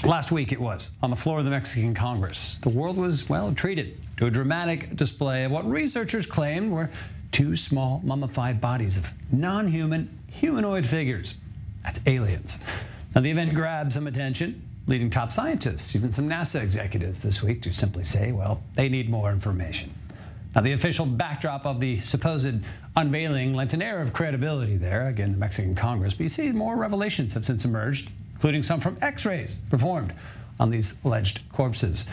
Last week it was, on the floor of the Mexican Congress. The world was, well, treated to a dramatic display of what researchers claimed were two small mummified bodies of non-human humanoid figures. That's aliens. Now the event grabbed some attention, leading top scientists, even some NASA executives this week, to simply say, well, they need more information. Now the official backdrop of the supposed unveiling lent an air of credibility there, again, the Mexican Congress, but you see more revelations have since emerged, including some from x-rays performed on these alleged corpses.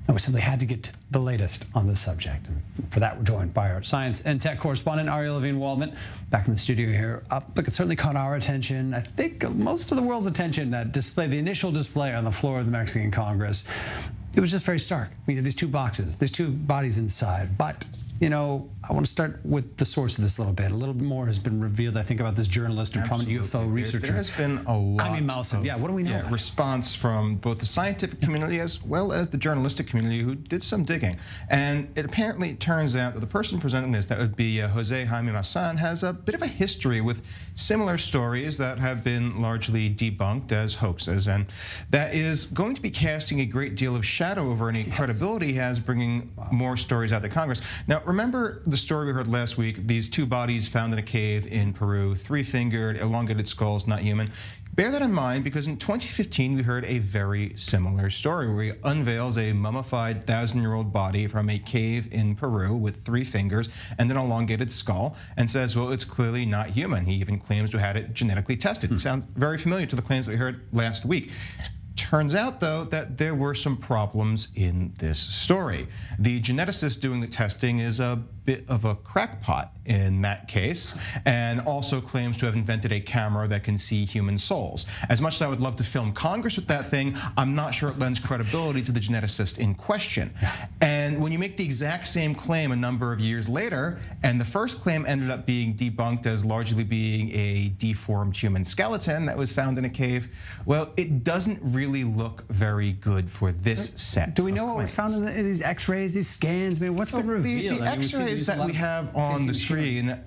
And we simply had to get the latest on this subject. And for that, we're joined by our science and tech correspondent, Ariel Levin-Waldman, back in the studio here. Look, it certainly caught our attention. I think most of the world's attention, that display, the initial display on the floor of the Mexican Congress. It was just very stark. We had these two boxes, there's two bodies inside, but you know, I want to start with the source of this a little bit. A little bit more has been revealed, I think, about this journalist and prominent UFO researcher. There has been a lot of what do we know about response from both the scientific community as well as the journalistic community, who did some digging. And it apparently turns out that the person presenting this, that would be Jose Jaime Matlin, has a bit of a history with similar stories that have been largely debunked as hoaxes. And that is going to be casting a great deal of shadow over any credibility he has, bringing more stories out to Congress. Now, remember the story we heard last week, these two bodies found in a cave in Peru, three-fingered, elongated skulls, not human. Bear that in mind, because in 2015 we heard a very similar story where he unveils a mummified 1,000-year-old body from a cave in Peru with 3 fingers and an elongated skull, and says, well, it's clearly not human. He even claims to have had it genetically tested. It sounds very familiar to the claims that we heard last week. Turns out, though, that there were some problems in this story. The geneticist doing the testing is a bit of a crackpot in that case, and also claims to have invented a camera that can see human souls. As much as I would love to film Congress with that thing, I'm not sure it lends credibility to the geneticist in question. And when you make the exact same claim a number of years later, and the first claim ended up being debunked as largely being a deformed human skeleton that was found in a cave, well, it doesn't really look very good for this set. Do we know what was found in these x-rays, these scans? I mean, what's been revealed? The x-rays that we have on the screen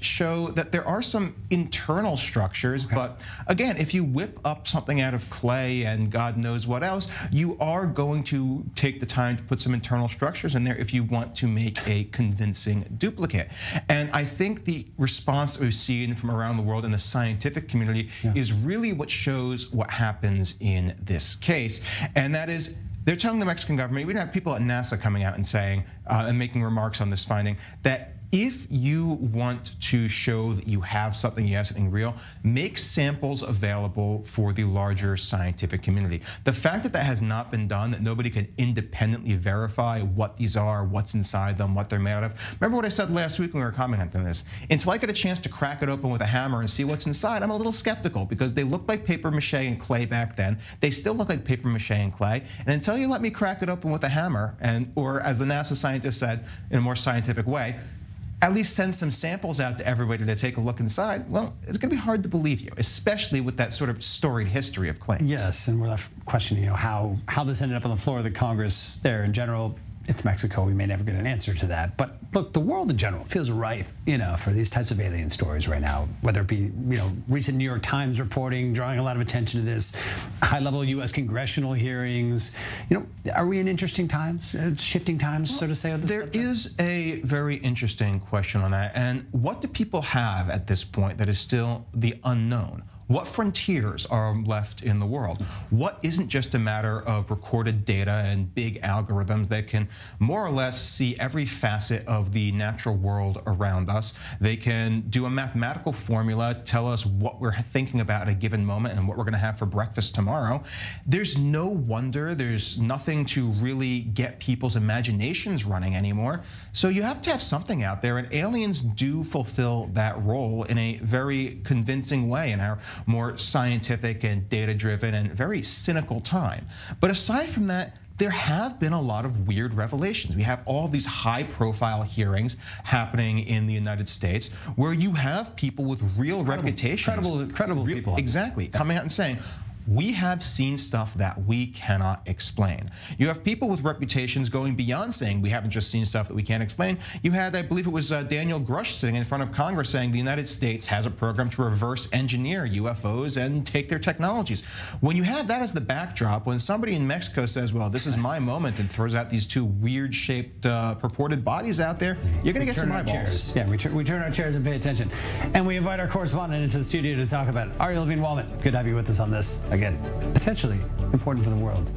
show that there are some internal structures, but again, if you whip up something out of clay and God knows what else, you are going to take the time to put some internal structures in there if you want to make a convincing duplicate. And I think the response that we've seen from around the world in the scientific community is really what shows what happens in this case, and that is, they're telling the Mexican government, we have people at NASA coming out and saying, and making remarks on this finding, that if you want to show that you have something real, make samples available for the larger scientific community. The fact that that has not been done, that nobody can independently verify what these are, what's inside them, what they're made out of. Remember what I said last week when we were commenting on this? Until I get a chance to crack it open with a hammer and see what's inside, I'm a little skeptical, because they looked like paper mache and clay back then. They still look like paper mache and clay. And until you let me crack it open with a hammer, or as the NASA scientist said in a more scientific way, at least send some samples out to everybody to take a look inside, well, it's going to be hard to believe you, especially with that sort of storied history of claims. Yes, and we're left questioning, you know, how this ended up on the floor of the Congress there in general. It's Mexico. We may never get an answer to that. But look, the world in general feels ripe, you know, for these types of alien stories right now, whether it be, you know, recent New York Times reporting, drawing a lot of attention to this, high-level U.S. congressional hearings. You know, are we in interesting times, shifting times, so to say, on this subject? There is a very interesting question on that. And what do people have at this point that is still the unknown? What frontiers are left in the world? What isn't just a matter of recorded data and big algorithms that can more or less see every facet of the natural world around us? They can do a mathematical formula, tell us what we're thinking about at a given moment and what we're going to have for breakfast tomorrow. There's no wonder, there's nothing to really get people's imaginations running anymore. So you have to have something out there, and aliens do fulfill that role in a very convincing way in our more scientific and data-driven and very cynical time. But aside from that, there have been a lot of weird revelations. We have all these high-profile hearings happening in the United States where you have people with real reputations. Credible people. Exactly. Coming out and saying, we have seen stuff that we cannot explain. You have people with reputations going beyond saying we haven't just seen stuff that we can't explain. You had, I believe it was Daniel Grush sitting in front of Congress saying the United States has a program to reverse engineer UFOs and take their technologies. When you have that as the backdrop, when somebody in Mexico says, well, this is my moment, and throws out these two weird-shaped purported bodies out there, you're going to get some eyeballs. Yeah, we turn our chairs and pay attention. And we invite our correspondent into the studio to talk about it. Ariel, Levin-Waldman, good to have you with us on this. Again, potentially important for the world.